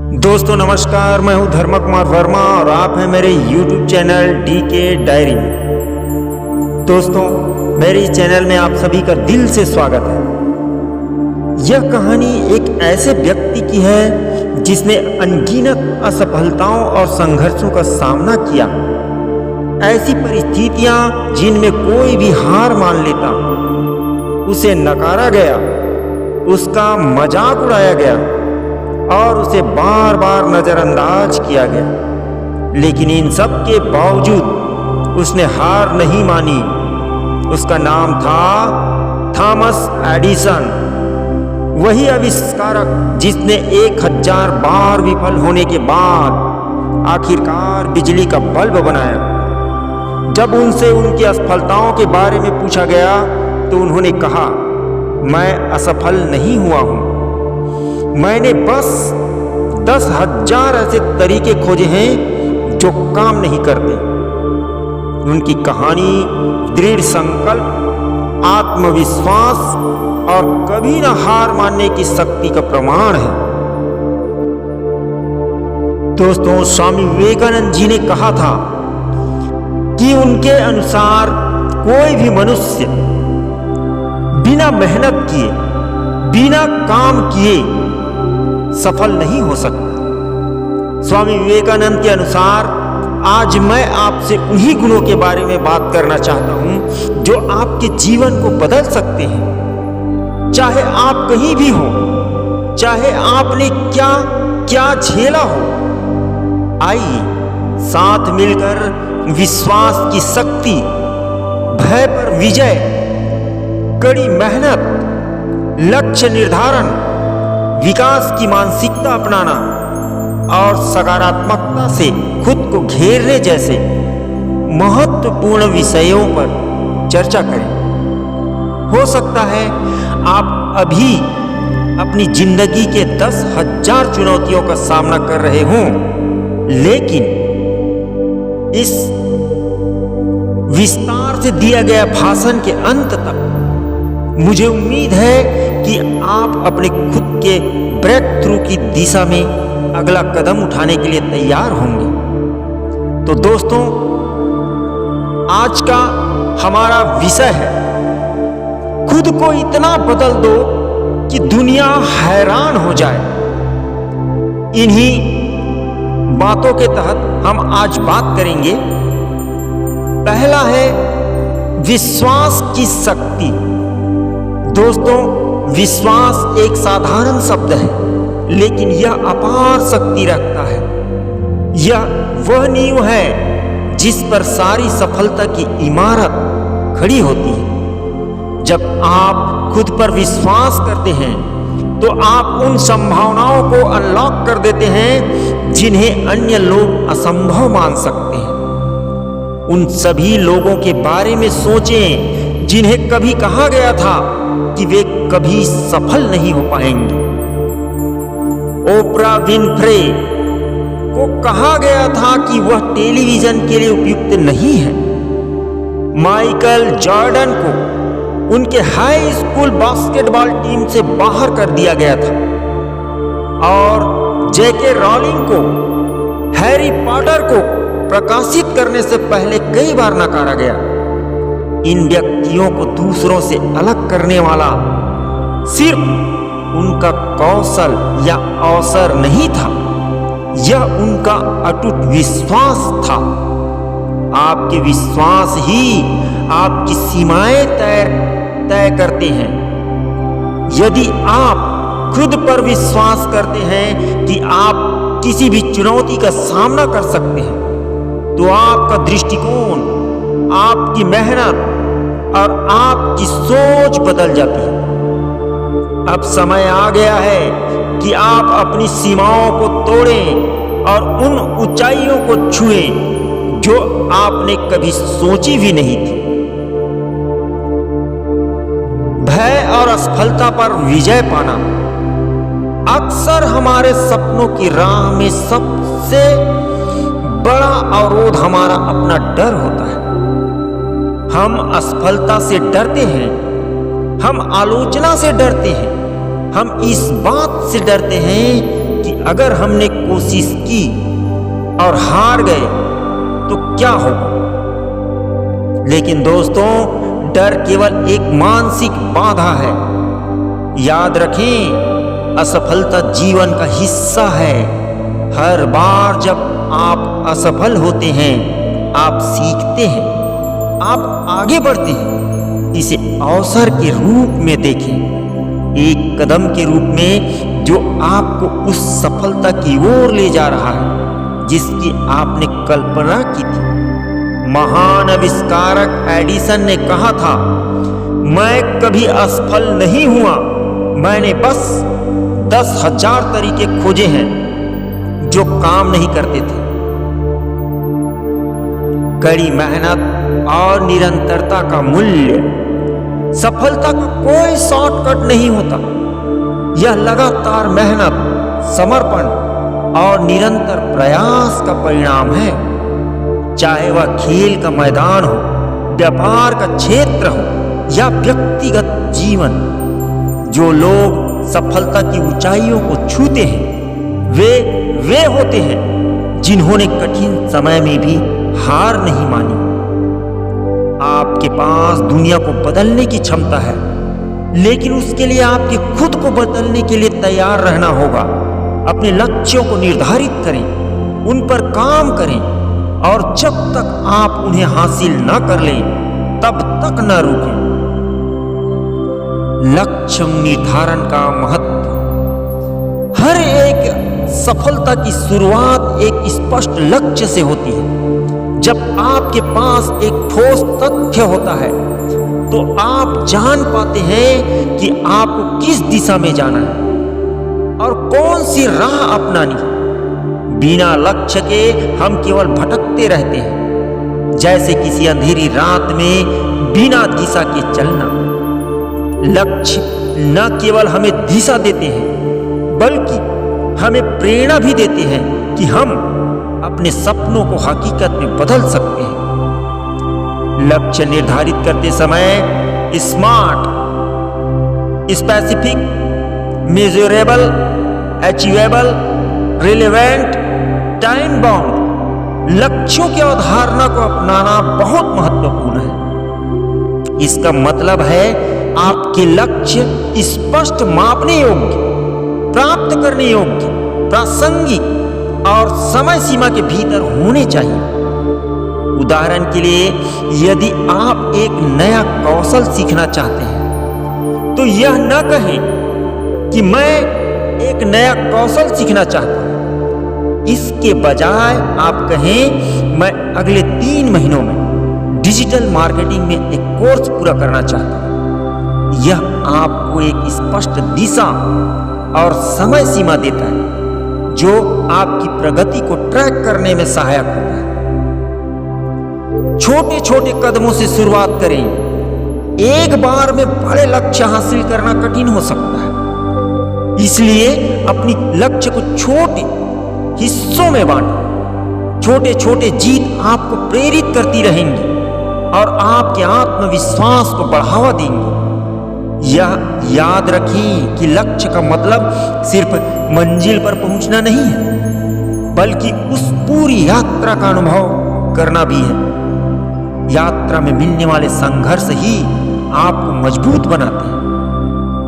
दोस्तों नमस्कार, मैं हूं धर्म कुमार वर्मा और आप हैं मेरे YouTube चैनल DK डायरी में। दोस्तों, मेरे इस चैनल में आप सभी का दिल से स्वागत है। यह कहानी एक ऐसे व्यक्ति की है जिसने अनगिनत असफलताओं और संघर्षों का सामना किया। ऐसी परिस्थितियां जिनमें कोई भी हार मान लेता, उसे नकारा गया, उसका मजाक उड़ाया गया और उसे बार बार नजरअंदाज किया गया, लेकिन इन सब के बावजूद उसने हार नहीं मानी। उसका नाम था थॉमस एडिसन, वही आविष्कारक जिसने 1000 बार विफल होने के बाद आखिरकार बिजली का बल्ब बनाया। जब उनसे उनकी असफलताओं के बारे में पूछा गया तो उन्होंने कहा, मैं असफल नहीं हुआ हूं, मैंने बस 10,000 ऐसे तरीके खोजे हैं जो काम नहीं करते। उनकी कहानी दृढ़ संकल्प, आत्मविश्वास और कभी न हार मानने की शक्ति का प्रमाण है। दोस्तों, स्वामी विवेकानंद जी ने कहा था कि उनके अनुसार कोई भी मनुष्य बिना मेहनत किए, बिना काम किए सफल नहीं हो सकता। स्वामी विवेकानंद के अनुसार आज मैं आपसे उन्हीं गुणों के बारे में बात करना चाहता हूं जो आपके जीवन को बदल सकते हैं। चाहे आप कहीं भी हो, चाहे आपने क्या क्या झेला हो, आइए साथ मिलकर विश्वास की शक्ति, भय पर विजय, कड़ी मेहनत, लक्ष्य निर्धारण, विकास की मानसिकता अपनाना और सकारात्मकता से खुद को घेरने जैसे महत्वपूर्ण विषयों पर चर्चा करें। हो सकता है आप अभी अपनी जिंदगी के 10,000 चुनौतियों का सामना कर रहे हों, लेकिन इस विस्तार से दिया गया भाषण के अंत तक मुझे उम्मीद है कि आप अपने खुद के ब्रेक थ्रू की दिशा में अगला कदम उठाने के लिए तैयार होंगे। तो दोस्तों, आज का हमारा विषय है, खुद को इतना बदल दो कि दुनिया हैरान हो जाए। इन्हीं बातों के तहत हम आज बात करेंगे। पहला है विश्वास की शक्ति। दोस्तों, विश्वास एक साधारण शब्द है, लेकिन यह अपार शक्ति रखता है। यह वह नींव है जिस पर सारी सफलता की इमारत खड़ी होती है। जब आप खुद पर विश्वास करते हैं तो आप उन संभावनाओं को अनलॉक कर देते हैं जिन्हें अन्य लोग असंभव मान सकते हैं। उन सभी लोगों के बारे में सोचें जिन्हें कभी कहा गया था कि वे कभी सफल नहीं हो पाएंगे। ओपरा विनफ्रे को कहा गया था कि वह टेलीविजन के लिए उपयुक्त नहीं है। माइकल जॉर्डन को उनके हाई स्कूल बास्केटबॉल टीम से बाहर कर दिया गया था और जेके रॉलिंग को हैरी पॉटर को प्रकाशित करने से पहले कई बार नकारा गया। इन व्यक्तियों को दूसरों से अलग करने वाला सिर्फ उनका कौशल या अवसर नहीं था, यह उनका अटूट विश्वास था। आपके विश्वास ही आपकी सीमाएं तय करते हैं। यदि आप खुद पर विश्वास करते हैं कि आप किसी भी चुनौती का सामना कर सकते हैं, तो आपका दृष्टिकोण, आपकी मेहनत और आपकी सोच बदल जाती है। अब समय आ गया है कि आप अपनी सीमाओं को तोड़ें और उन ऊंचाइयों को छुएं जो आपने कभी सोची भी नहीं थी। भय और असफलता पर विजय पाना अक्सर हमारे सपनों की राह में सबसे बड़ा अवरोध हमारा अपना डर होता है। हम असफलता से डरते हैं, हम आलोचना से डरते हैं, हम इस बात से डरते हैं कि अगर हमने कोशिश की और हार गए तो क्या होगा? लेकिन दोस्तों, डर केवल एक मानसिक बाधा है। याद रखें, असफलता जीवन का हिस्सा है। हर बार जब आप असफल होते हैं, आप सीखते हैं, आप आगे बढ़ते हैं। इसे अवसर के रूप में देखें, एक कदम के रूप में जो आपको उस सफलता की ओर ले जा रहा है जिसकी आपने कल्पना की थी। महान आविष्कारक एडिसन ने कहा था, मैं कभी असफल नहीं हुआ, मैंने बस 10,000 तरीके खोजे हैं जो काम नहीं करते थे। कड़ी मेहनत और निरंतरता का मूल्य। सफलता का कोई शॉर्टकट नहीं होता। यह लगातार मेहनत, समर्पण और निरंतर प्रयास का परिणाम है। चाहे वह खेल का मैदान हो, व्यापार का क्षेत्र हो या व्यक्तिगत जीवन। जो लोग सफलता की ऊंचाइयों को छूते हैं, वे होते हैं जिन्होंने कठिन समय में भी हार नहीं मानी। आपके पास दुनिया को बदलने की क्षमता है, लेकिन उसके लिए आपके खुद को बदलने के लिए तैयार रहना होगा। अपने लक्ष्यों को निर्धारित करें, उन पर काम करें और जब तक आप उन्हें हासिल न कर लें, तब तक न रुकें। लक्ष्य निर्धारण का महत्व। हर एक सफलता की शुरुआत एक स्पष्ट लक्ष्य से होती है। जब आपके पास एक ठोस तथ्य होता है, तो आप जान पाते हैं कि आपको किस दिशा में जाना है और कौन सी राह अपनानी है। बिना लक्ष्य के हम केवल भटकते रहते हैं, जैसे किसी अंधेरी रात में बिना दिशा के चलना। लक्ष्य न केवल हमें दिशा देते हैं, बल्कि हमें प्रेरणा भी देते हैं कि हम अपने सपनों को हकीकत में बदल सकते हैं। लक्ष्य निर्धारित करते समय smart, specific, measurable, achievable, relevant, time bound लक्ष्यों की अवधारणा को अपनाना बहुत महत्वपूर्ण है। इसका मतलब है आपके लक्ष्य स्पष्ट, मापने योग्य, प्राप्त करने योग्य, प्रासंगिक और समय सीमा के भीतर होने चाहिए। उदाहरण के लिए, यदि आप एक नया कौशल सीखना चाहते हैं, तो यह न कहें कि मैं एक नया कौशल सीखना चाहता हूं। इसके बजाय आप कहें, मैं अगले 3 महीनों में डिजिटल मार्केटिंग में एक कोर्स पूरा करना चाहता हूं। यह आपको एक स्पष्ट दिशा और समय सीमा देता है, जो आपकी प्रगति को ट्रैक करने में सहायक होता है। छोटे छोटे कदमों से शुरुआत करें। एक बार में बड़े लक्ष्य हासिल करना कठिन हो सकता है, इसलिए अपनी लक्ष्य को छोटे हिस्सों में बांटें। छोटे छोटे जीत आपको प्रेरित करती रहेंगी और आपके आत्मविश्वास को बढ़ावा देंगी। यह याद रखें कि लक्ष्य का मतलब सिर्फ मंजिल पर पहुंचना नहीं है, बल्कि उस पूरी यात्रा का अनुभव करना भी है। यात्रा में मिलने वाले संघर्ष ही आपको मजबूत बनाते हैं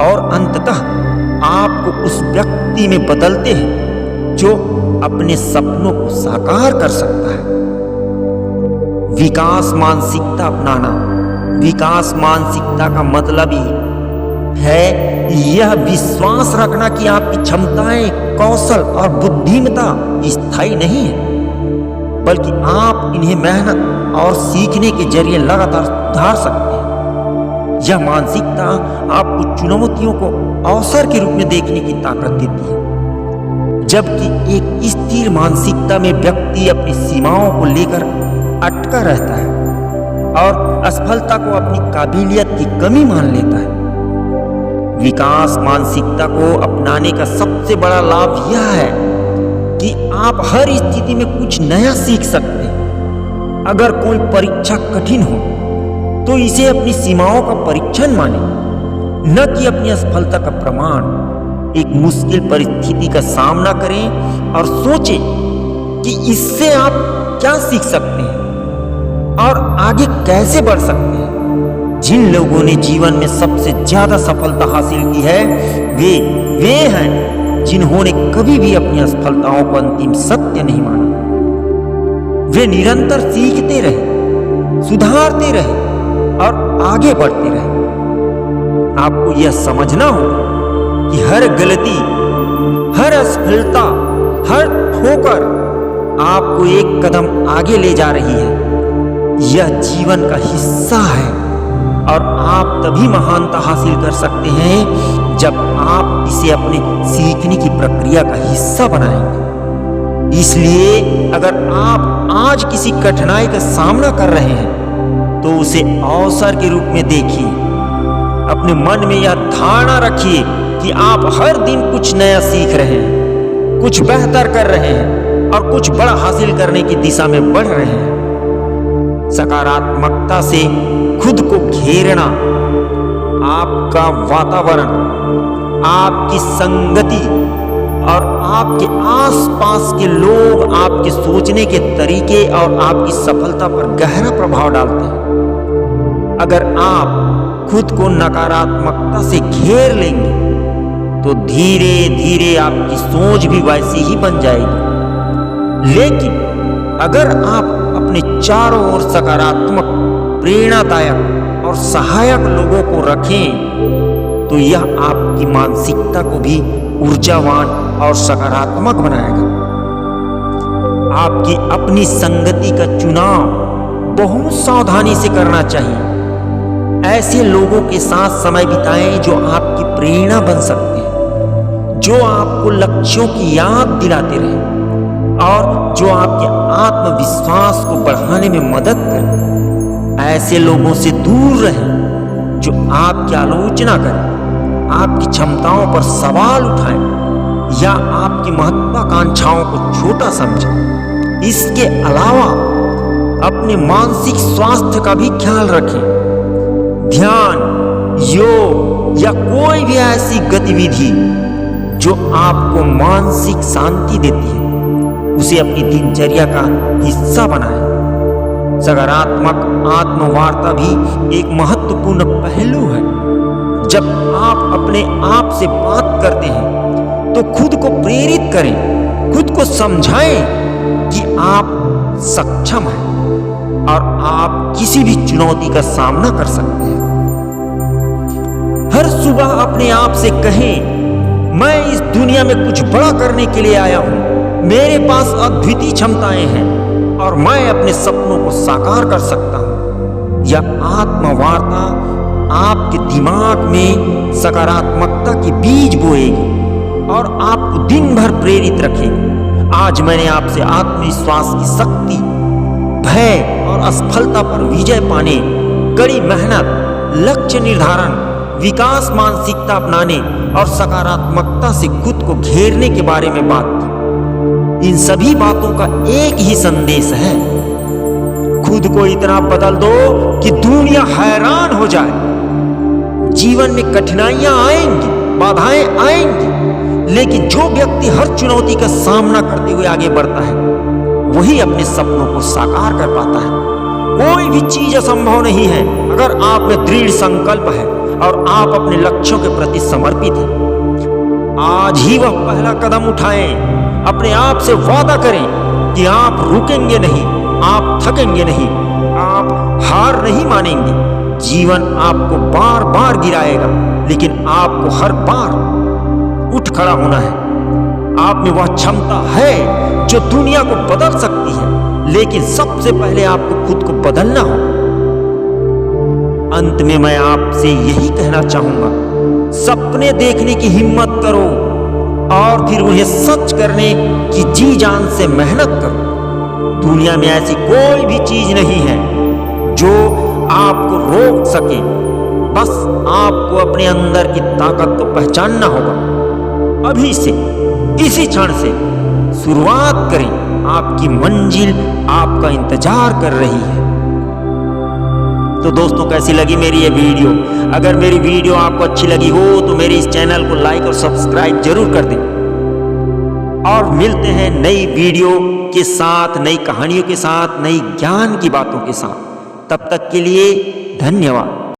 और अंततः आपको उस व्यक्ति में बदलते हैं जो अपने सपनों को साकार कर सकता है। विकास मानसिकता अपनाना। विकास मानसिकता का मतलब ही है यह विश्वास रखना कि आपकी क्षमताएं, कौशल और बुद्धिमत्ता स्थायी नहीं है, बल्कि आप इन्हें मेहनत और सीखने के जरिए लगातार सुधार सकते हैं। यह मानसिकता आपको चुनौतियों को अवसर के रूप में देखने की ताकत देती है, जबकि एक स्थिर मानसिकता में व्यक्ति अपनी सीमाओं को लेकर अटका रहता है और असफलता को अपनी काबिलियत की कमी मान लेता है। विकास मानसिकता को अपनाने का सबसे बड़ा लाभ यह है कि आप हर स्थिति में कुछ नया सीख सकते हैं। अगर कोई परीक्षा कठिन हो, तो इसे अपनी सीमाओं का परीक्षण माने, न कि अपनी असफलता का प्रमाण। एक मुश्किल परिस्थिति का सामना करें और सोचें कि इससे आप क्या सीख सकते हैं और आगे कैसे बढ़ सकते हैं। जिन लोगों ने जीवन में सबसे ज्यादा सफलता हासिल की है वे हैं जिन्होंने कभी भी अपनी असफलताओं को अंतिम सत्य नहीं माना। वे निरंतर सीखते रहे, सुधारते रहे और आगे बढ़ते रहे। आपको यह समझना होगा कि हर गलती, हर असफलता, हर ठोकर आपको एक कदम आगे ले जा रही है। यह जीवन का हिस्सा है और आप तभी महानता हासिल कर सकते हैं जब आप इसे अपने सीखने की प्रक्रिया का हिस्सा बनाएंगे। इसलिए अगर आप आज किसी कठिनाई का सामना कर रहे हैं तो उसे अवसर के रूप में देखिए। अपने मन में यह धारणा रखिए कि आप हर दिन कुछ नया सीख रहे हैं, कुछ बेहतर कर रहे हैं और कुछ बड़ा हासिल करने की दिशा में बढ़ रहे हैं। सकारात्मकता से खुद को घेरना, आपका वातावरण, आपकी संगति और आपके आसपास के लोग आपके सोचने के तरीके और आपकी सफलता पर गहरा प्रभाव डालते हैं। अगर आप खुद को नकारात्मकता से घेर लेंगे तो धीरे धीरे आपकी सोच भी वैसी ही बन जाएगी। लेकिन अगर आप अपने चारों ओर सकारात्मक, प्रेरणादायक और सहायक लोगों को रखें तो यह आपकी मानसिकता को भी ऊर्जावान और सकारात्मक बनाएगा। आपकी अपनी संगति का चुनाव बहुत सावधानी से करना चाहिए। ऐसे लोगों के साथ समय बिताएं जो आपकी प्रेरणा बन सकते हैं, जो आपको लक्ष्यों की याद दिलाते रहें और जो आपके आत्मविश्वास को बढ़ाने में मदद करें। ऐसे लोगों से दूर रहें जो आपकी आलोचना करें, आपकी क्षमताओं पर सवाल उठाएं या आपकी महत्वाकांक्षाओं को छोटा समझें। इसके अलावा अपने मानसिक स्वास्थ्य का भी ख्याल रखें। ध्यान, योग या कोई भी ऐसी गतिविधि जो आपको मानसिक शांति देती है, उसे अपनी दिनचर्या का हिस्सा बनाएं। सकारात्मक आत्मवार्ता भी एक महत्वपूर्ण पहलू है। जब आप अपने आप से बात करते हैं तो खुद को प्रेरित करें, खुद को समझाएं कि आप सक्षम हैं और आप किसी भी चुनौती का सामना कर सकते हैं। हर सुबह अपने आप से कहें, मैं इस दुनिया में कुछ बड़ा करने के लिए आया हूं। मेरे पास अद्वितीय क्षमताएं हैं और मैं अपने सपनों को साकार कर सकता हूं। यह आत्मवार्ता आपके दिमाग में सकारात्मकता के बीज बोएगी और आपको दिन भर प्रेरित रखेगी। आज मैंने आपसे आत्मविश्वास की शक्ति, भय और असफलता पर विजय पाने, कड़ी मेहनत, लक्ष्य निर्धारण, विकास मानसिकता अपनाने और सकारात्मकता से खुद को घेरने के बारे में बात की। इन सभी बातों का एक ही संदेश है, खुद को इतना बदल दो कि दुनिया हैरान हो जाए। जीवन में कठिनाइयां आएंगी, बाधाएं आएंगी, लेकिन जो व्यक्ति हर चुनौती का सामना करते हुए आगे बढ़ता है वही अपने सपनों को साकार कर पाता है। कोई भी चीज असंभव नहीं है अगर आप में दृढ़ संकल्प है और आप अपने लक्ष्यों के प्रति समर्पित हैं। आज ही वह पहला कदम उठाएं। अपने आप से वादा करें कि आप रुकेंगे नहीं, आप थकेंगे नहीं, आप हार नहीं मानेंगे। जीवन आपको बार बार गिराएगा, लेकिन आपको हर बार उठ खड़ा होना है। आप में वह क्षमता है जो दुनिया को बदल सकती है, लेकिन सबसे पहले आपको खुद को बदलना होगा। अंत में मैं आपसे यही कहना चाहूंगा, सपने देखने की हिम्मत करो और फिर उन्हें सच करने की जी जान से मेहनत करो। दुनिया में ऐसी कोई भी चीज नहीं है जो आपको रोक सके। बस आपको अपने अंदर की ताकत को पहचानना होगा। अभी से, इसी क्षण से शुरुआत करें। आपकी मंजिल आपका इंतजार कर रही है। तो दोस्तों कैसी लगी मेरी ये वीडियो? अगर मेरी वीडियो आपको अच्छी लगी हो तो मेरे इस चैनल को लाइक और सब्सक्राइब जरूर कर दें। और मिलते हैं नई वीडियो के साथ, नई कहानियों के साथ, नई ज्ञान की बातों के साथ। तब तक के लिए धन्यवाद।